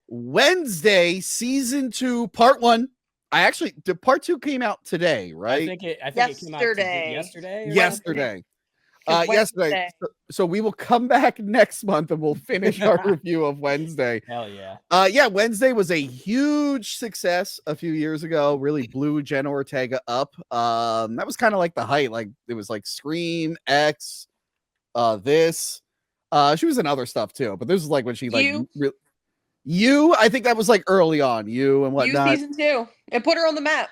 Wednesday, season 2, part 1. Part 2 came out today, right? I think it came out yesterday. Yesterday. Yesterday. So we will come back next month and we'll finish our review of Wednesday. Hell yeah. Wednesday was a huge success a few years ago. Really blew Jenna Ortega up. That was kind of like the height. Like it was like Scream, X, this. She was in other stuff too, but this was like when she like I think that was like early on. You and whatnot. Season 2. It put her on the map.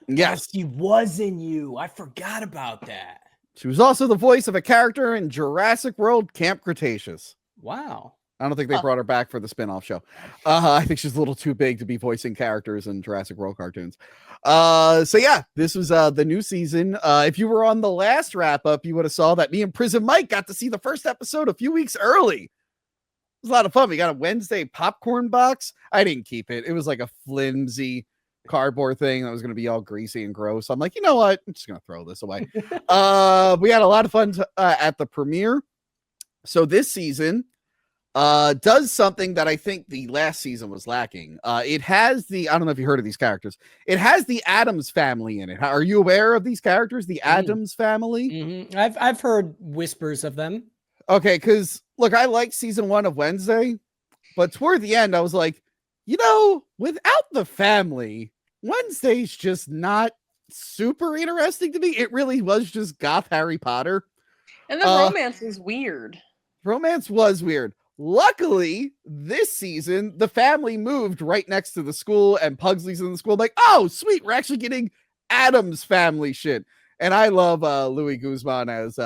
Yes, she was in You. I forgot about that. She was also the voice of a character in Jurassic World Camp Cretaceous. Wow. I don't think they brought her back for the spinoff show. I think she's a little too big to be voicing characters in Jurassic World cartoons. This was the new season. If you were on the last wrap up, you would have saw that me and Prison Mike got to see the first episode a few weeks early. It was a lot of fun. We got a Wednesday popcorn box. I didn't keep it. It was like a flimsy cardboard thing that was going to be all greasy and gross. I'm like, you know what? I'm just going to throw this away. We had a lot of fun at the premiere. So this season does something that I think the last season was lacking. It has I don't know if you heard of these characters. It has the Addams family in it. Are you aware of these characters? The Addams family? Mm-hmm. I've heard whispers of them. Okay, because look, I liked season 1 of Wednesday, but toward the end, I was like, without the family, Wednesday's just not super interesting to me. It really was just goth Harry Potter. And the romance was weird. Romance was weird. Luckily, this season, the family moved right next to the school and Pugsley's in the school. I'm like, oh, sweet. We're actually getting Addams family shit. And I love Louis Guzman as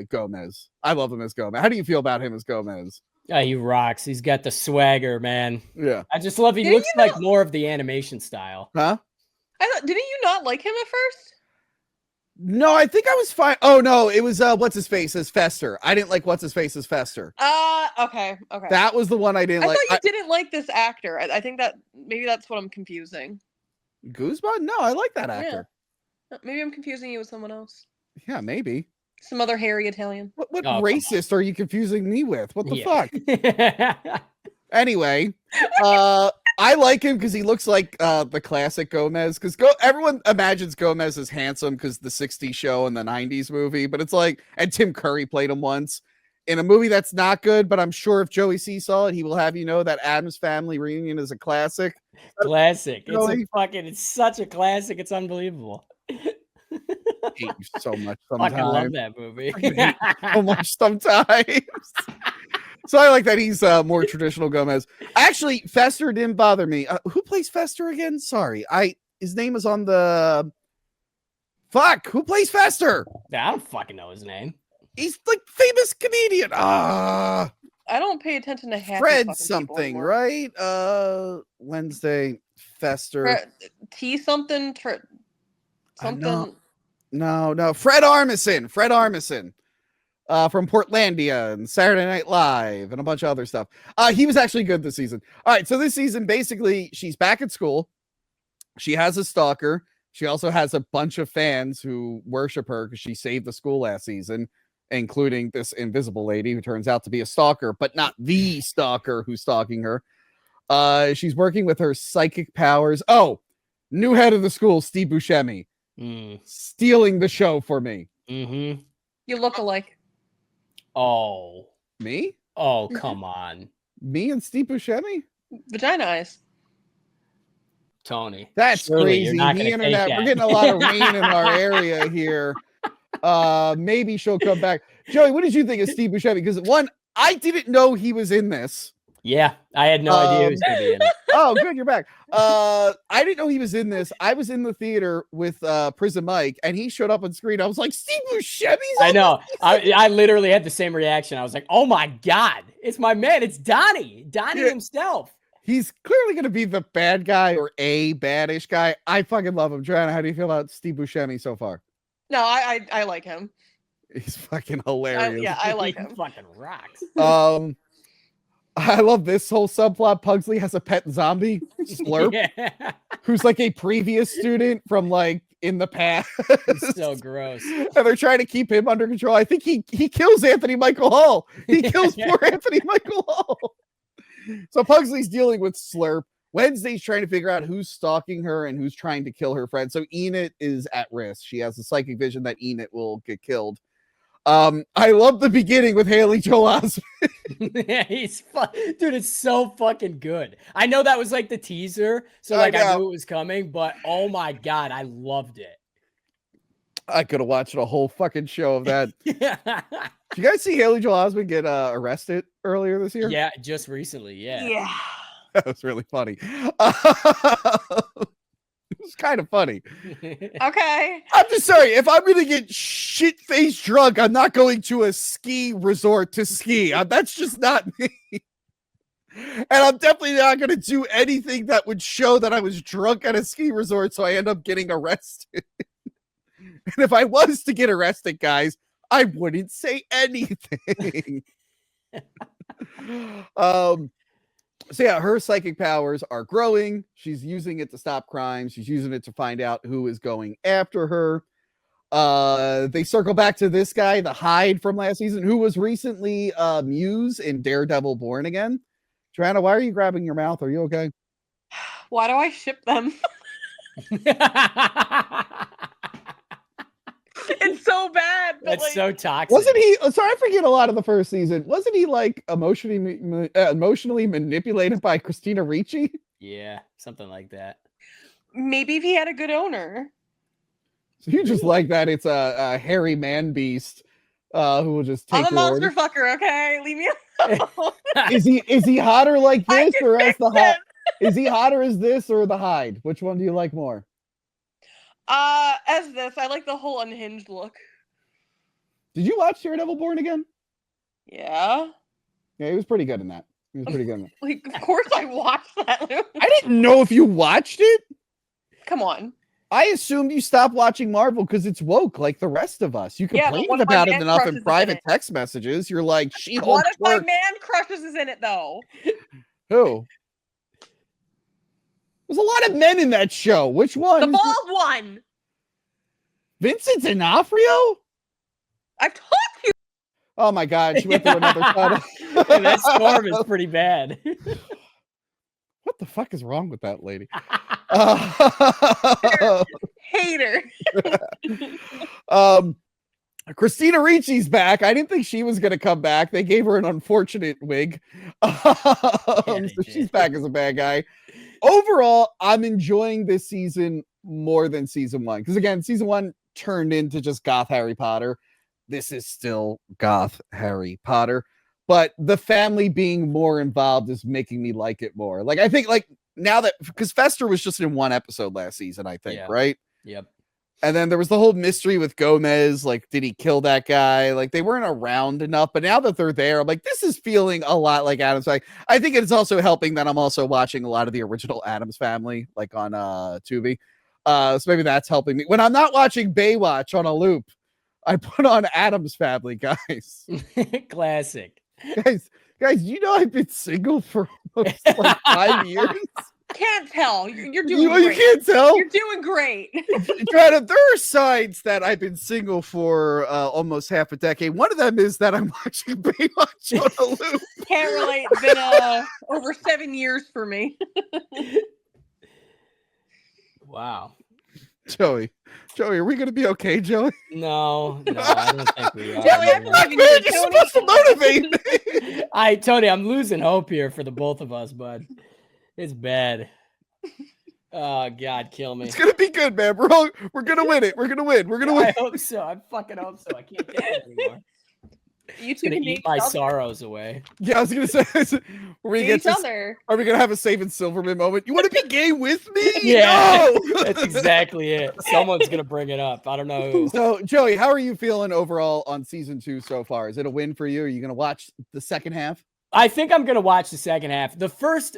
Gomez. I love him as Gomez. How do you feel about him as Gomez? Yeah, he rocks. He's got the swagger, man. Yeah. I just love he looks like more of the animation style. Huh? Didn't you not like him at first? No, I think I was fine. Oh, no, it was what's his face as Fester. I didn't like what's his face as Fester. Okay. That was the one I didn't like. I thought you didn't like this actor. I think that maybe that's what I'm confusing. Guzman? No, I like that actor. Yeah. Maybe I'm confusing you with someone else. Yeah, maybe. Some other hairy Italian. What racist are you confusing me with? What the fuck? Anyway, I like him because he looks like the classic Gomez. Because everyone imagines Gomez as handsome because the 60s show and the 90s movie. But it's like, and Tim Curry played him once in a movie that's not good. But I'm sure if Joey C saw it, he will have you know that Addams Family Reunion is a classic. Classic. It's such a classic. It's unbelievable. I hate you so much sometimes. I love that movie. So much sometimes. So I like that he's more traditional Gomez. Actually, Fester didn't bother me. Who plays Fester again? Sorry. His name is on the... Fuck, who plays Fester? I don't fucking know his name. He's like famous comedian. I don't pay attention to half Fred something, right? Wednesday, Fester. T something. Something. No. Fred Armisen. From Portlandia and Saturday Night Live and a bunch of other stuff. He was actually good this season. All right, so this season, basically, she's back at school. She has a stalker. She also has a bunch of fans who worship her because she saved the school last season, including this invisible lady who turns out to be a stalker, but not the stalker who's stalking her. She's working with her psychic powers. Oh, new head of the school, Steve Buscemi. Stealing the show for me. Mm-hmm. You look alike. Oh. Me? Oh, come on. Me and Steve Buscemi? Vagina eyes. Tony. That's crazy. The internet. We're getting a lot of rain in our area here. Maybe she'll come back. Joey, what did you think of Steve Buscemi? Because one, I didn't know he was in this. Yeah, I had no idea he was going to be in it. Oh, good, you're back. I didn't know he was in this. I was in the theater with Prison Mike, and he showed up on screen. I was like, Steve Buscemi's I know. I literally had the same reaction. I was like, oh my God, it's my man. It's Donnie himself. He's clearly going to be the bad guy or a baddish guy. I fucking love him. Joanna, how do you feel about Steve Buscemi so far? No, I like him. He's fucking hilarious. I like him. He fucking rocks. I love this whole subplot. Pugsley has a pet zombie, Slurp, who's like a previous student from like in the past. It's so gross. And they're trying to keep him under control. I think he kills Anthony Michael Hall. He kills poor Anthony Michael Hall. So Pugsley's dealing with Slurp. Wednesday's trying to figure out who's stalking her and who's trying to kill her friend. So Enid is at risk. She has a psychic vision that Enid will get killed. I love the beginning with Haley Joel Osment. Yeah, he's fun. Dude, it's so fucking good. I know that was like the teaser, so like I knew it was coming, but oh my god, I loved it. I could have watched a whole fucking show of that. Yeah. Did you guys see Haley Joel Osment get arrested earlier this year? Yeah, just recently. Yeah. That was really funny. It was kind of funny. Okay. I'm just sorry. If I'm going to get shit-faced drunk, I'm not going to a ski resort to ski. That's just not me. And I'm definitely not going to do anything that would show that I was drunk at a ski resort, so I end up getting arrested. And if I was to get arrested, guys, I wouldn't say anything. So yeah, her psychic powers are growing. She's using it to stop crime. She's using it to find out who is going after her. They circle back to this guy, the Hyde from last season, who was recently Muse in Daredevil Born Again. Joanna, why are you grabbing your mouth? Are you okay? Why do I ship them? It's so bad. That's like, so toxic. Wasn't he? Sorry, I forget a lot of the first season. Wasn't he like emotionally manipulated by Christina Ricci? Yeah, something like that. maybe if he had a good owner. So you just like that it's a hairy man beast who will just take I'm a your monster orders? fucker, okay? Leave me alone. Is he hotter like I this can or as fix the him. Is he hotter as this or the Hyde? Which one do you like more? As this, I like the whole unhinged look. Did you watch Daredevil Born Again? Yeah. Yeah, he was pretty good in that. He was pretty good in that. Like, of course I watched that. I didn't know if you watched it. Come on. I assumed you stopped watching Marvel because it's woke like the rest of us. You Yeah, but complained one of my about it man enough crushes in is in private it. text messages. You're like, She-Hulk One of my twerk. man crushes is in it, though. Who? There's a lot of men in that show. Which one? The is bald one. Vincent D'Onofrio? I've told you. Oh my God, she went through another tunnel. And that storm is pretty bad. What the fuck is wrong with that lady? Hater. Christina Ricci's back. I didn't think she was going to come back. They gave her an unfortunate wig. So she's back as a bad guy. Overall, I'm enjoying this season more than season one. Because again, season one turned into just goth Harry Potter. This is still goth Harry Potter. But the family being more involved is making me like it more. Like, I think, like, now that, because Fester was just in one episode last season, I think, right? Yep. And then there was the whole mystery with Gomez. Like, did he kill that guy? Like, they weren't around enough. But now that they're there, I'm like, this is feeling a lot like Addams Family. I think it's also helping that I'm also watching a lot of the original Addams Family, like on Tubi. So maybe that's helping me. When I'm not watching Baywatch on a loop, I put on Addams Family, guys. Classic. Guys, you know I've been single for almost like 5 years. Can't tell. You're doing You great. can't tell. You're doing great. There are signs that I've been single for almost half a decade. One of them is that I'm watching Baywatch on a loop. Can't relate. It's been over 7 years for me. Wow. Joey, are we gonna be okay, Joey? No, I don't think we are. Joey, I Fuck, believe in man, you. you're supposed to motivate me. Tony, I'm losing hope here for the both of us, bud. It's bad. Oh God, kill me. It's gonna be good, man. We're gonna win it. We're gonna win. We're gonna win. I hope so. I fucking hope so. I can't get it anymore. You It's two gonna can eat date my each other. sorrows away. Yeah, I was gonna say, are we Date gonna each other. are we gonna have a Saving Silverman moment? You want to be gay with me? Yeah, No! that's exactly it. Someone's gonna bring it up. I don't know who. So, Joey, how are you feeling overall on season 2 so far? Is it a win for you? Are you gonna watch the second half? I think I'm gonna watch the second half. The first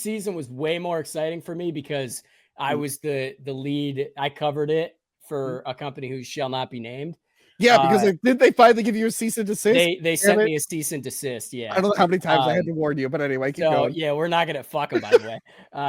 season was way more exciting for me because I was the lead. I covered it for a company who shall not be named. Yeah, because did they finally give you a cease and desist? They sent me a cease and desist. Yeah, I don't know how many times I had to warn you, but anyway, keep going. Yeah, we're not gonna fuck them, by the way.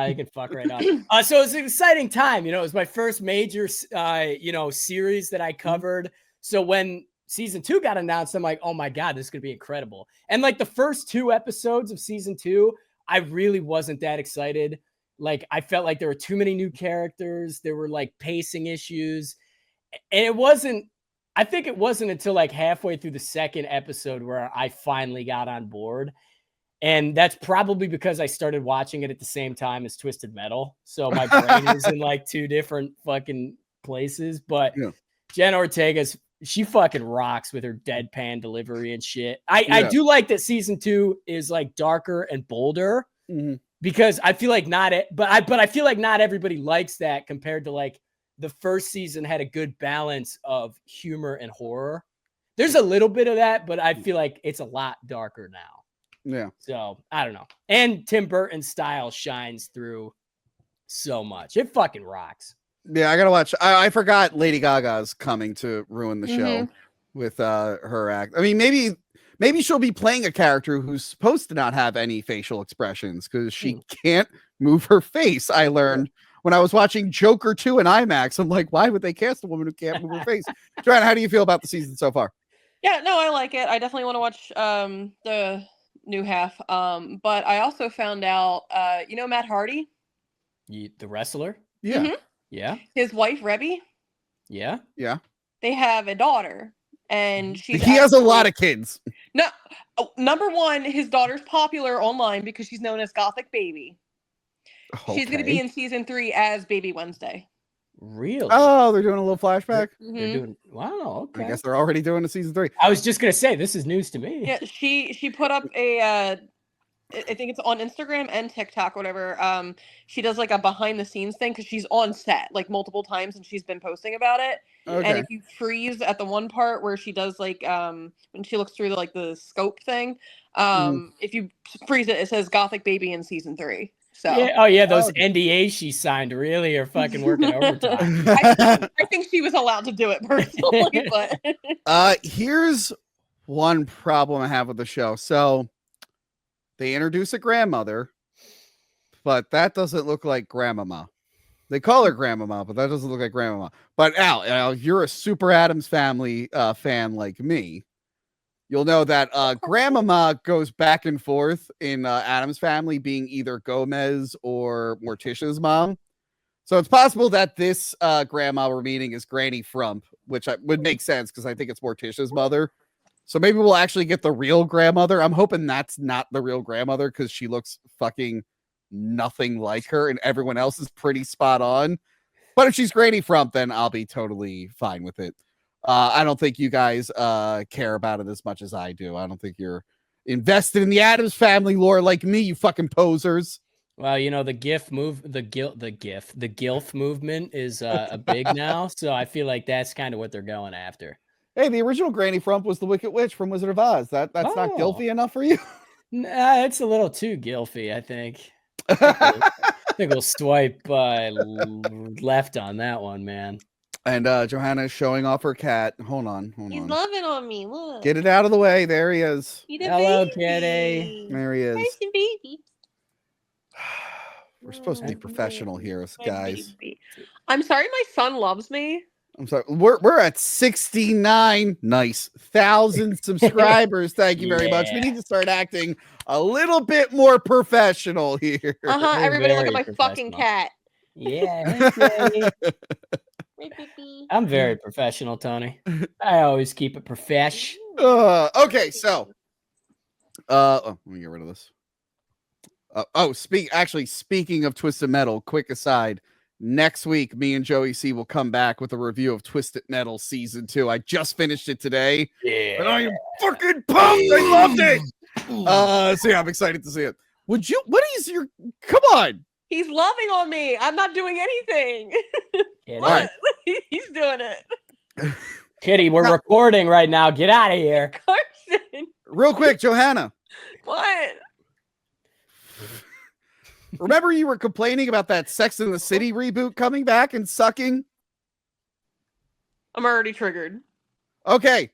You can fuck right now. So it's an exciting time. You know, it was my first major, series that I covered. So when season 2 got announced, I'm like, oh my God, this is going to be incredible. And like the first 2 episodes of season 2, I really wasn't that excited. Like I felt like there were too many new characters. There were like pacing issues. And I think it wasn't until like halfway through the second episode where I finally got on board. And that's probably because I started watching it at the same time as Twisted Metal. So my brain is in like 2 different fucking places. But Jen Ortega's, she fucking rocks with her deadpan delivery and shit. I do like that season 2 is like darker and bolder because I feel like but I feel like not everybody likes that compared to like the first season had a good balance of humor and horror. There's a little bit of that, but I feel like it's a lot darker now. Yeah. So I don't know. And Tim Burton's style shines through so much. It fucking rocks. Yeah, I gotta watch. I forgot Lady Gaga's coming to ruin the show with her act. I mean, maybe she'll be playing a character who's supposed to not have any facial expressions because she can't move her face. I learned when I was watching Joker 2 in IMAX. I'm like, why would they cast a woman who can't move her face? Joanna, how do you feel about the season so far? Yeah, no, I like it. I definitely want to watch the new half. But I also found out, Matt Hardy, the wrestler. Yeah, yeah. His wife Rebby. Yeah. They have a daughter, and he has a lot of kids. No, number one, his daughter's popular online because she's known as Gothic Baby. Okay. She's going to be in season 3 as Baby Wednesday. Really? Oh, they're doing a little flashback. They're doing. Wow. Okay. I guess they're already doing a season 3. I was just gonna say this is news to me. Yeah, she put up a. I think it's on Instagram and TikTok, whatever. She does like a behind the scenes thing because she's on set like multiple times and she's been posting about it. Okay. And if you freeze at the one part where she does like when she looks through the scope thing, if you freeze it, it says Gothic Baby in season 3. So those NDAs she signed really are fucking working overtime. I think she was allowed to do it personally, but here's one problem I have with the show. So they introduce a grandmother, but that doesn't look like grandmama. They call her grandmama, but that doesn't look like grandmama. But Al, you're a Super Addams Family fan like me. You'll know that grandmama goes back and forth in Addams Family being either Gomez or Morticia's mom. So it's possible that this grandma we're meeting is Granny Frump, which would make sense because I think it's Morticia's mother. So maybe we'll actually get the real grandmother. I'm hoping that's not the real grandmother because she looks fucking nothing like her and everyone else is pretty spot on. But if she's Granny Frump, then I'll be totally fine with it. I don't think you guys care about it as much as I do. I don't think you're invested in the Addams Family lore like me, you fucking posers. Well, the GIF movement is a big now, so I feel like that's kind of what they're going after. Hey, the original Granny Frump was the Wicked Witch from Wizard of Oz. That's not guilty enough for you? Nah, it's a little too guilty, I think. I think we'll swipe left on that one, man. And Johanna is showing off her cat. Hold on. He's loving on me. Look. Get it out of the way. There he is. Hello, kitty. There he is. Nice baby. We're supposed to be professional here, guys. I'm sorry my son loves me. I'm sorry. We're at 69 1,000 subscribers. Thank you very much. We need to start acting a little bit more professional here. Everybody look at my fucking cat. Yeah. I'm very professional, Tony. I always keep it profesh. Okay, so let me get rid of this. Speaking of Twisted Metal, quick aside. Next week, me and Joey C will come back with a review of Twisted Metal Season 2. I just finished it today. Yeah. And I am fucking pumped. I loved it. So yeah, I'm excited to see it. Come on. He's loving on me. I'm not doing anything. Right. He's doing it. Kitty, we're recording right now. Get out of here. Carson. Real quick, Johanna. What? Remember you were complaining about that Sex and the City reboot coming back and sucking? I'm already triggered. Okay.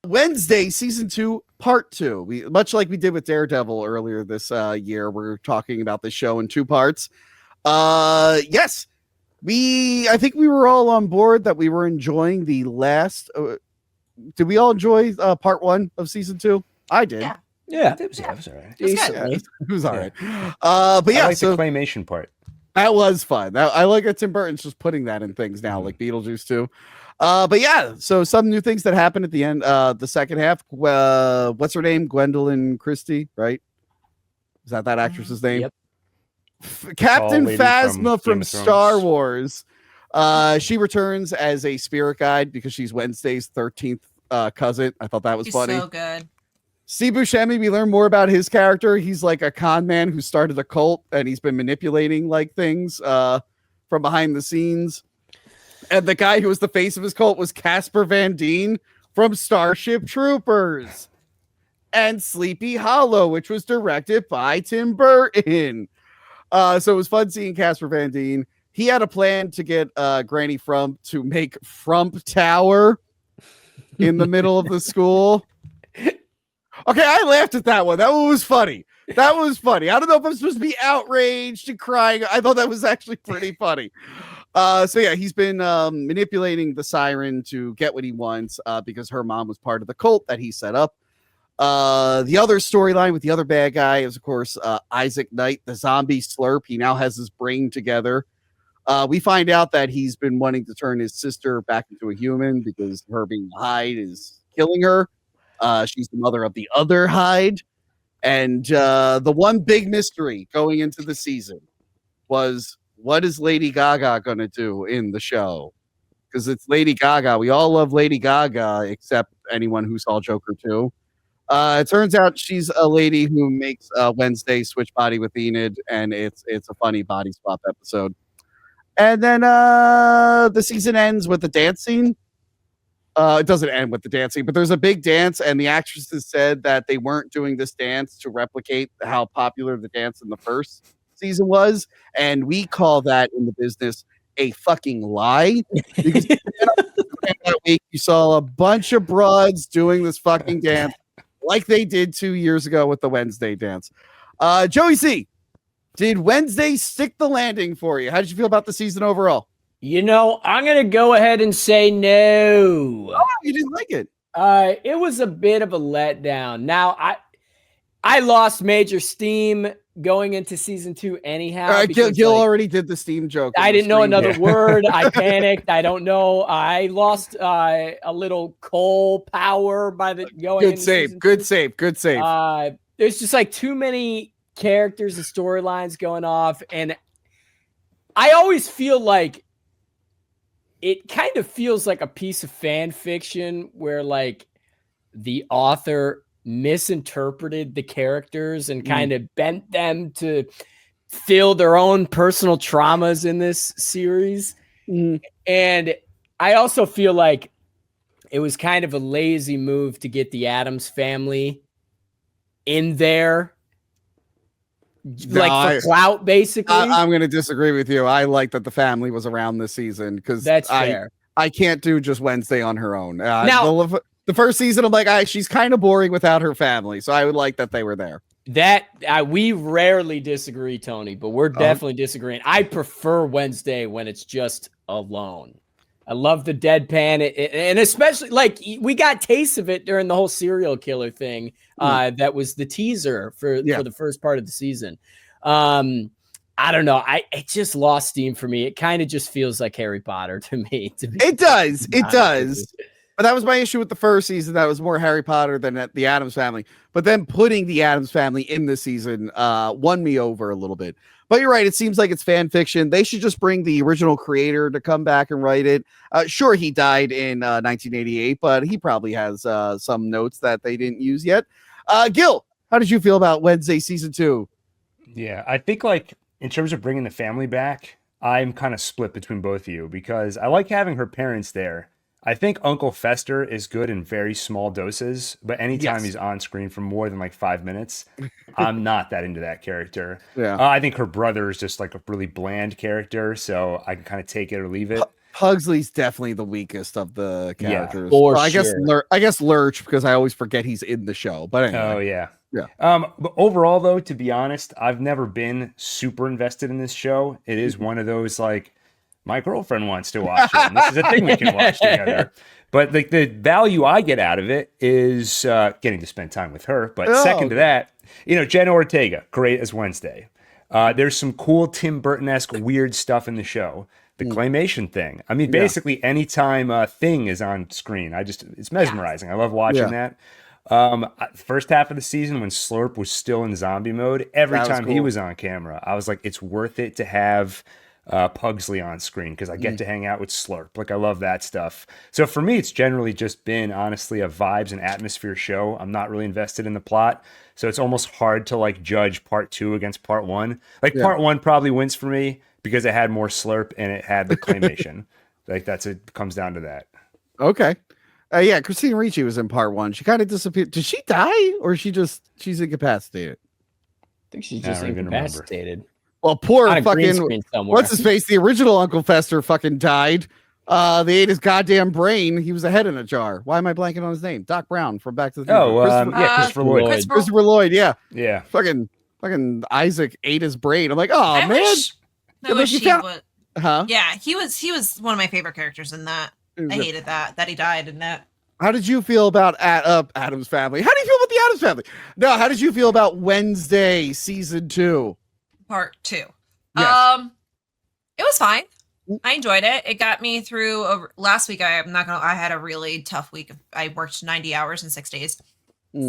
Wednesday, season 2, part 2. Much like we did with Daredevil earlier this year, we're talking about this show in 2 parts. Yes. I think we were all on board that we were enjoying the last did we all enjoy part 1 of season 2? I did. Yeah. It was all right. Decently. It was all right. But yeah, I like so the claymation part. that was fun. I like that Tim Burton's just putting that in things now, like Beetlejuice too. But yeah, so some new things that happened at the end, the second half. What's her name? Gwendolyn Christie, right? Is that actress's name? Yep. Captain lady Phasma from Game from of Thrones. Star Wars. She returns as a spirit guide because she's Wednesday's 13th cousin. I thought that was He's funny. so good. Steve Buscemi, we learn more about his character. He's like a con man who started a cult and he's been manipulating like things from behind the scenes. And the guy who was the face of his cult was Casper Van Dien from Starship Troopers and Sleepy Hollow, which was directed by Tim Burton. So it was fun seeing Casper Van Dien. He had a plan to get Granny Frump to make Frump Tower in the middle of the school. Okay, I laughed at that one. That one was funny. That was funny. I don't know if I'm supposed to be outraged and crying. I thought that was actually pretty funny. So yeah, he's been manipulating the siren to get what he wants because her mom was part of the cult that he set up. The other storyline with the other bad guy is, of course, Isaac Knight, the zombie slurp. He now has his brain together. We find out that he's been wanting to turn his sister back into a human because her being Hyde is killing her. She's the mother of the other Hyde. And the one big mystery going into the season was, what is Lady Gaga going to do in the show? Because it's Lady Gaga. We all love Lady Gaga, except anyone who saw Joker 2. It turns out she's a lady who makes Wednesday switch body with Enid, and it's a funny body swap episode. And then the season ends with the dance scene. It doesn't end with the dancing, but there's a big dance, and the actresses said that they weren't doing this dance to replicate how popular the dance in the first season was, and we call that in the business a fucking lie. Because that week you saw a bunch of broads doing this fucking dance like they did 2 years ago with the Wednesday dance. Joey C, did Wednesday stick the landing for you? How did you feel about the season overall? You know, I'm going to go ahead and say no. Oh, you didn't like it? It was a bit of a letdown. Now, I lost major steam going into season 2 anyhow. Gil already did the steam joke. I didn't know another word. I panicked. I don't know. I lost a little coal power by the going. Good save. Good save. Good save. There's just like too many characters and storylines going off, and I always feel like it kind of feels like a piece of fan fiction where like the author misinterpreted the characters and kind of bent them to fill their own personal traumas in this series. And I also feel like it was kind of a lazy move to get the Addams family in there. For clout, basically. I'm going to disagree with you. I like that the family was around this season because that's fair. I can't do just Wednesday on her own. Now, the first season, I'm like, she's kind of boring without her family, so I would like that they were there. That we rarely disagree, Tony, but we're definitely disagreeing. I prefer Wednesday when it's just alone. I love the deadpan, and especially like we got tastes of it during the whole serial killer thing. That was the teaser for the first part of the season. I don't know. It just lost steam for me. It kind of just feels like Harry Potter to me. It does. But that was my issue with the first season. That was more Harry Potter than the Addams Family. But then putting the Addams Family in this season won me over a little bit. But you're right. It seems like it's fan fiction. They should just bring the original creator to come back and write it. Sure, he died in 1988, but he probably has some notes that they didn't use yet. Gil, how did you feel about Wednesday season 2? Yeah, I think like in terms of bringing the family back, I'm kind of split between both of you because I like having her parents there. I think Uncle Fester is good in very small doses, but anytime he's on screen for more than like 5 minutes, I'm not that into that character. Yeah, I think her brother is just like a really bland character, so I can kind of take it or leave it. Pugsley's definitely the weakest of the characters. Yeah, I guess Lurch, because I always forget he's in the show. But anyway. Oh yeah. But overall, though, to be honest, I've never been super invested in this show. It is one of those like my girlfriend wants to watch it, and this is a thing we can watch together. But like the value I get out of it is getting to spend time with her. But second to that, Jenna Ortega, great as Wednesday. There's some cool Tim Burton-esque weird stuff in the show. The claymation thing. I mean, basically anytime a thing is on screen, it's mesmerizing. I love watching that. First half of the season when Slurp was still in zombie mode, every time he was on camera, I was like, it's worth it to have Pugsley on screen because I get to hang out with Slurp. Like, I love that stuff. So for me, it's generally just been honestly a vibes and atmosphere show. I'm not really invested in the plot. So it's almost hard to like judge part 2 against part 1. Like part 1 probably wins for me because it had more Slurp and it had the claymation. Like it comes down to that. Okay. Yeah, Christina Ricci was in part 1. She kind of disappeared. Did she die or she's incapacitated? I think she's just incapacitated. Well, poor fucking what's his face? The original Uncle Fester fucking died. They ate his goddamn brain. He was a head in a jar. Why am I blanking on his name? Doc Brown from Back to the Future. Christopher Lloyd. Christopher Lloyd. Yeah. Fucking Isaac ate his brain. I'm like, oh man. I wish he would. Huh? Yeah, he was one of my favorite characters in that. I hated that he died in that. How did you feel about Addams Family? How do you feel about the Addams Family? No, how did you feel about Wednesday season 2? Part 2. Yes. It was fine. I enjoyed it. It got me through last week. I had a really tough week. I worked 90 hours in 6 days.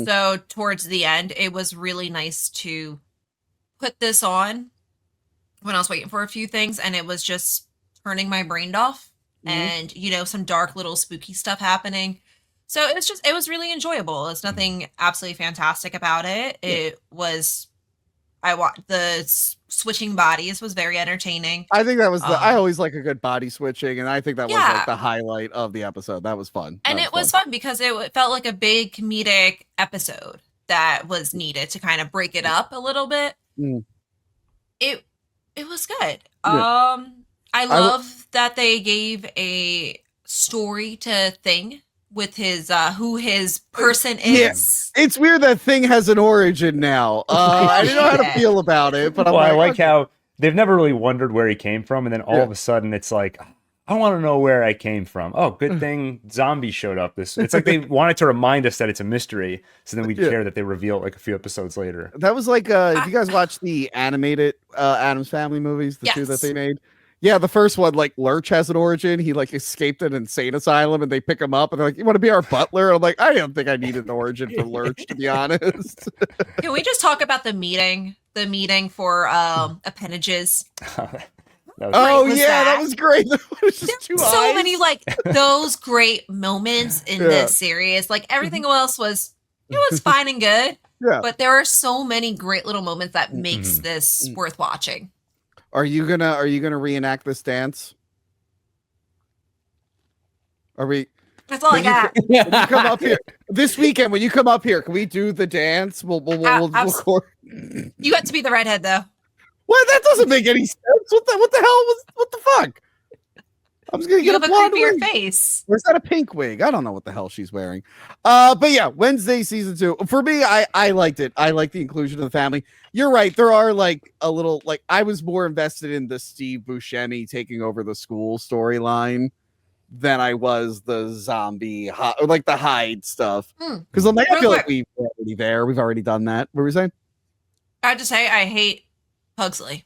So towards the end, it was really nice to put this on when I was waiting for a few things, and it was just turning my brain off and, some dark little spooky stuff happening. So it was really enjoyable. It's nothing absolutely fantastic about it. It was, the switching bodies was very entertaining. I think that was I always like a good body switching, and I think that was like the highlight of the episode. That was fun. And it was fun because it felt like a big comedic episode that was needed to kind of break it up a little bit. It was good. I love that they gave a story to Thing with his who his person is. It's weird that Thing has an origin now. I didn't know how to feel about it, but I like how they've never really wondered where he came from, and then all of a sudden it's like, I want to know where I came from. Oh, good thing zombies showed up. It's like they wanted to remind us that it's a mystery, so then we care that they reveal it like a few episodes later. That was like if you guys watched the animated Addams Family movies, the 2 that they made. Yeah, the first one, like Lurch has an origin. He like escaped an insane asylum, and they pick him up, and they're like, "You want to be our butler?" And I'm like, I don't think I needed an origin for Lurch, to be honest. Can we just talk about the meeting? The meeting for appendages. That was great. So many like those great moments in this series. Like everything else was fine and good. Yeah. But there are so many great little moments that makes this worth watching. Are you gonna reenact this dance? Are we? That's all I got. When you come up here this weekend, when you come up here, can we do the dance? We'll record. You got to be the redhead though. What? That doesn't make any sense. What the hell? What the fuck? I'm just gonna get a blonde wig. Face. Or is that a pink wig? I don't know what the hell she's wearing. But yeah, Wednesday season 2. For me, I liked it. I like the inclusion of the family. You're right. There are like a little like I was more invested in the Steve Buscemi taking over the school storyline than I was the zombie or like the Hyde stuff. Because I'm like, I feel like we're already there. We've already done that. What were we saying? I have to say, I hate Pugsley.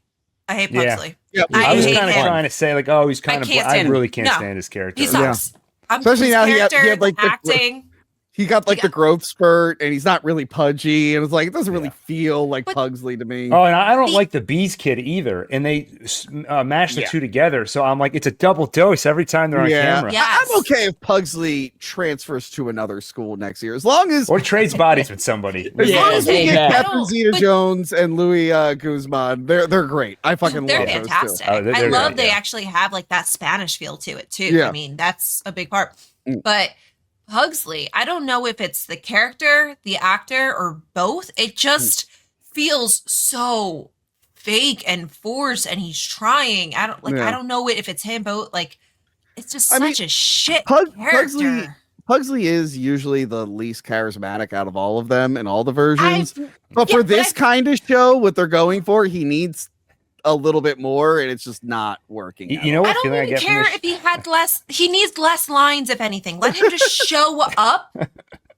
I hate Pugsley. Yeah. I was kind of trying to say like, oh, he's kind of. I really can't stand his character. He sucks. Especially now he had like acting. He got like the growth spurt, and he's not really pudgy, and it's like it doesn't really feel like Pugsley to me. Oh, and I don't like the Bees kid either, and they mash the two together, so I'm like, it's a double dose every time they're on camera. Yes. I'm okay if Pugsley transfers to another school next year, as long as or trades bodies with somebody. As long as we get Catherine Zeta-Jones and Louis Guzman, they're great. I fucking love fantastic. Those two. I love they actually have like that Spanish feel to it too. Yeah. I mean, that's a big part, but. Pugsley, I don't know if it's the character, the actor, or both. It just feels so fake and forced, and he's trying. I don't know if it's him, but like, it's just such a shit character. Pugsley is usually the least charismatic out of all of them in all the versions. But for this kind of show, what they're going for, he needs a little bit more, and it's just not working. You know what I don't feeling I even get care from if he had less. He needs less lines, if anything. Let him just show up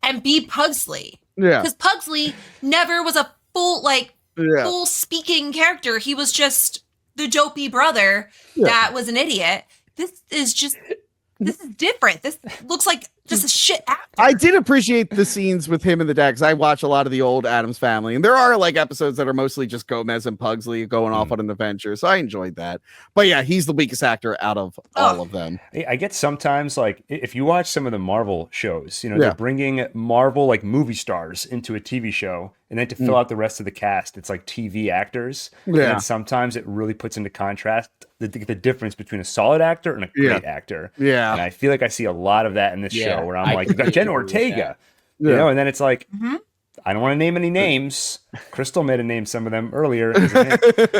and be Pugsley. Yeah, Because Pugsley never was a full speaking character. He was just the dopey brother that was an idiot. This is different. This looks like just a shit actor. I did appreciate the scenes with him and the dad because I watch a lot of the old Addams Family, and there are like episodes that are mostly just Gomez and Pugsley going off on an adventure. So I enjoyed that. But yeah, he's the weakest actor out of all of them. I get sometimes like if you watch some of the Marvel shows, they're bringing Marvel like movie stars into a TV show, and then to fill out the rest of the cast, it's like TV actors. And then sometimes it really puts into contrast the difference between a solid actor and a great actor. Yeah, and I feel like I see a lot of that in this show where I'm like, you got Jen Ortega, and then it's like, I don't want to name any names. Crystal made a name some of them earlier,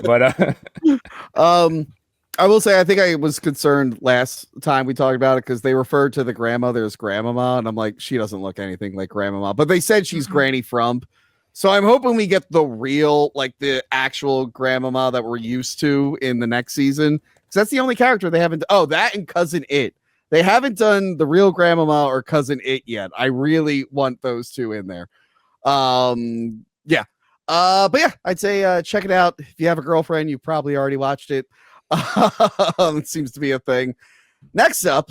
but I will say I think I was concerned last time we talked about it because they referred to the grandmother as Grandmama, and I'm like, she doesn't look anything like Grandmama, but they said she's Granny Frump. So I'm hoping we get the real, like the actual Grandmama that we're used to in the next season. Because that's the only character they haven't. Oh, that and Cousin It. They haven't done the real Grandmama or Cousin It yet. I really want those two in there. But yeah, I'd say check it out. If you have a girlfriend, you probably already watched it. It seems to be a thing. Next up,